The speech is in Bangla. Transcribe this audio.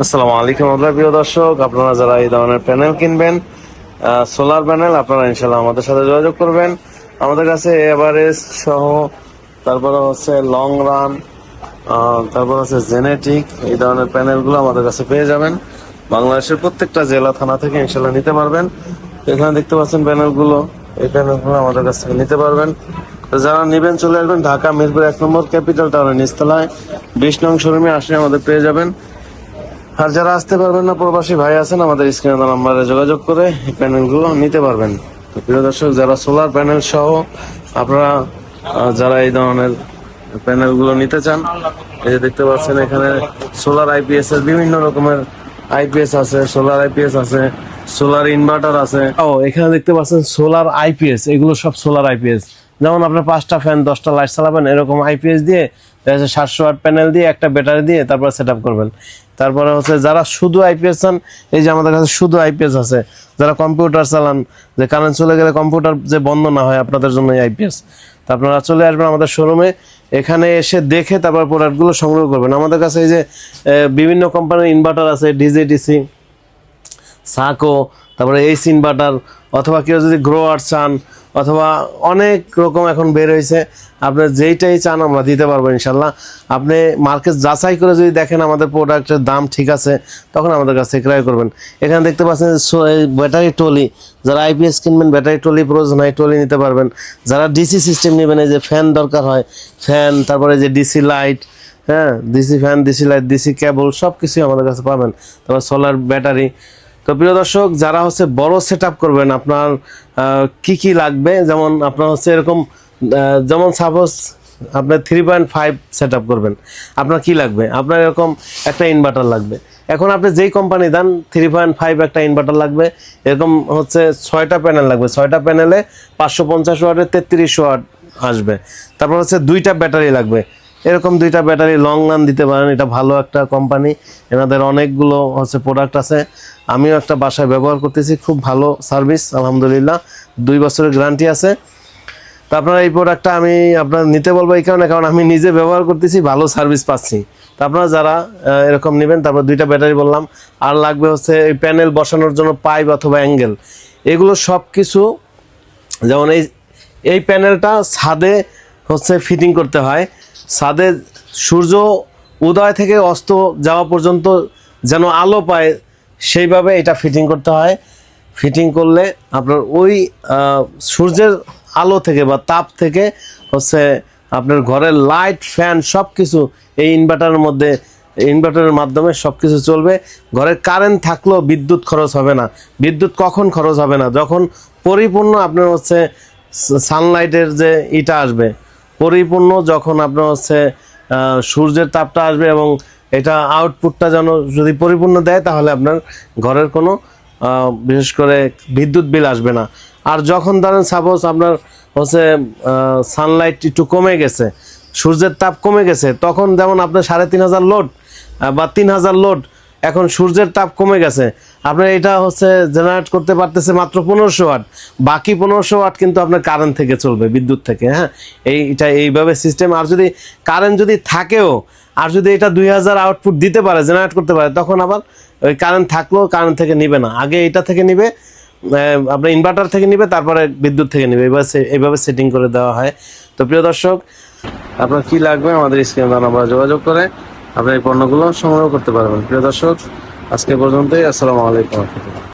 আসসালামু আলাইকুম প্রিয় দর্শক, আপনারা যারা এই ধরনের প্যানেল কিনবেন, সোলার প্যানেল, আপনারা ইনশাল্লাহ আমাদের সাথে যোগাযোগ করবেন। আমাদের কাছে এভারেজ সহ, তারপরে হচ্ছে লং রান, তারপর হচ্ছে জেনেটিক, এই ধরনের প্যানেলগুলো আমাদের কাছে পেয়ে যাবেন। বাংলাদেশের প্রত্যেকটা জেলা থানা থেকে ইনশাল্লাহ নিতে পারবেন। এখানে দেখতে পাচ্ছেন প্যানেলগুলো, এই প্যানেলগুলো আমাদের কাছ থেকে নিতে পারবেন। তো যারা নেবেন চলে আসবেন ঢাকা মিরপুর 1 নম্বর ক্যাপিটাল টাউনের নিচতলায় 20 নং শোরুমে আসলে আমাদের পেয়ে যাবেন। আর যারা আসতে পারবেন না, প্রবাসী ভাই আছেন, আমাদের স্ক্রিনে দেওয়া নাম্বারে যোগাযোগ করে এই প্যানেলগুলো নিতে পারবেন। তো প্রিয় দর্শক, যারা সোলার প্যানেল সহ আপনারা যারা এই ধরনের প্যানেলগুলো নিতে চান, এই যে দেখতে পাচ্ছেন এখানে সোলার আইপিএস এর বিভিন্ন রকমের আইপিএস আছে, সোলার আইপিএস আছে, সোলার ইনভার্টার আছে। এখানে দেখতে পাচ্ছেন সোলার আইপিএস, এগুলো সব সোলার আইপিএস। যেমন আপনার 5টা ফ্যান 10টা লাইট চালাবেন, এরকম আইপিএস দিয়ে 700 ওয়াট প্যানেল দিয়ে একটা ব্যাটারি দিয়ে তারপর সেট আপ করবেন। তারপরে হচ্ছে যারা শুধু আইপিএস চান, এই যে আমাদের কাছে শুধু আইপিএস আছে। যারা কম্পিউটার চালান, যে কারেন্ট চলে গেলে কম্পিউটার যে বন্ধ না হয়, আপনাদের জন্য এই আইপিএস। তো আপনারা চলে আসবেন আমাদের শোরুমে, এখানে এসে দেখে তারপর প্রোডাক্টগুলো সংগ্রহ করবেন। আমাদের কাছে এই যে বিভিন্ন কোম্পানির ইনভার্টার আছে, ডিজিডিসি, সাকো, তারপরে এইচ ইনভার্টার, অথবা কেউ যদি গ্রোয়ার চান, অথবা অনেক রকম এখন বের হয়েছে। আপনি যেইটাই চান আমরা দিতে পারবো ইনশাল্লাহ। আপনি মার্কেট যাচাই করে যদি দেখেন আমাদের প্রোডাক্টের দাম ঠিক আছে, তখন আমাদের কাছ থেকে ক্রয় করবেন। এখানে দেখতে পাচ্ছেন ব্যাটারি টলি, যারা আইপিএস কিনবেন ব্যাটারি টলি প্রয়োজন হয়, টলি নিতে পারবেন। যারা ডিসি সিস্টেম নেবেন, এই যে ফ্যান দরকার হয়, ফ্যান, তারপরে যে ডিসি লাইট, হ্যাঁ, DC fan, DC light, DC কেবল, সব কিছুই আমাদের কাছে পাবেন। তারপর সোলার ব্যাটারি। তো প্রিয় দর্শক, যারা হচ্ছে বড় সেট আপ করবেন, আপনার কি কি লাগবে, যেমন আপনার হচ্ছে এরকম, যেমন সাপোজ আপনার 3.5 সেট আপ করবেন, আপনার কি লাগবে? আপনার এরকম একটা ইনভার্টার লাগবে। এখন আপনি যেই কোম্পানি দেন, 3.5 একটা ইনভার্টার লাগবে। এরকম হচ্ছে 6টা প্যানেল লাগবে, 6টা প্যানেলে 550 ওয়াটের 33 ওয়াট আসবে। তারপর হচ্ছে 2টা ব্যাটারি লাগবে, এরকম 2টা ব্যাটারি লং রান দিতে পারেন। এটা ভালো একটা কোম্পানি, এনাদের অনেকগুলো হচ্ছে প্রোডাক্ট আছে। আমিও একটা বাসায় ব্যবহার করতেছি, খুব ভালো সার্ভিস আলহামদুলিল্লাহ, 2 বছরের গ্যারান্টি আছে। তো আপনারা এই প্রোডাক্টটা আমি আপনার নিতে বলবো এই কারণে, কারণ আমি নিজে ব্যবহার করতেছি, ভালো সার্ভিস পাচ্ছি। তো আপনারা যারা এরকম নেবেন, তারপর 2টা ব্যাটারি বললাম, আর লাগবে হচ্ছে এই প্যানেল বসানোর জন্য পাইপ অথবা অ্যাঙ্গেল, এগুলো সব কিছু। যেমন এই প্যানেলটা ছাদে হচ্ছে ফিটিং করতে হয়, ছাদে সূর্য উদয় থেকে অস্ত যাওয়া পর্যন্ত যেন আলো পায়, সেইভাবে এটা ফিটিং করতে হয়। ফিটিং করলে আপনার ওই সূর্যের আলো থেকে বা তাপ থেকে হচ্ছে আপনার ঘরের লাইট, ফ্যান, সব কিছু এই ইনভার্টারের মাধ্যমে সব কিছু চলবে। ঘরের কারেন্ট থাকলেও বিদ্যুৎ খরচ হবে না। বিদ্যুৎ কখন খরচ হবে না? যখন পরিপূর্ণ আপনার হচ্ছে সানলাইটের যে ইটা আসবে, পরিপূর্ণ যখন আপনার হচ্ছে সূর্যের তাপটা আসবে, এবং এটা আউটপুটটা যেন যদি পরিপূর্ণ দেয়, তাহলে আপনার ঘরের কোনো বিশেষ করে বিদ্যুৎ বিল আসবে না। আর যখন ধরেন সাপোজ আপনার হচ্ছে সানলাইট একটু কমে গেছে, সূর্যের তাপ কমে গেছে, তখন যেমন আপনার 3500 লোড বা 3000 লোড, এখন সূর্যের তাপ কমে গেছে, আপনার এটা হচ্ছে জেনারেট করতে পারতেছে মাত্র 1500 ওয়াট। বাকি 1500 ওয়াট কিন্তু আপনার কারেন্ট থেকে চলবে, বিদ্যুৎ থেকে। হ্যাঁ, এইটা এইভাবে সিস্টেম। আর যদি কারেন্ট যদি থাকেও, আর যদি এটা 2000 আউটপুট দিতে পারে, জেনারেট করতে পারে, তখন আবার ওই কারেন্ট থাকলেও কারেন্ট থেকে নিবে না, আগে এটা থেকে নিবে, আপনার ইনভার্টার থেকে নিবে, তারপরে বিদ্যুৎ থেকে নিবে। এইভাবে সেটিং করে দেওয়া হয়। তো প্রিয় দর্শক, আপনার কি লাগবে আমাদের স্ক্রিনে দেওয়া নাম্বারে যোগাযোগ করে আপনি এই পণ্যগুলো সংগ্রহ করতে পারবেন। প্রিয় দর্শক, আজকে পর্যন্তই। আসসালামু আলাইকুম।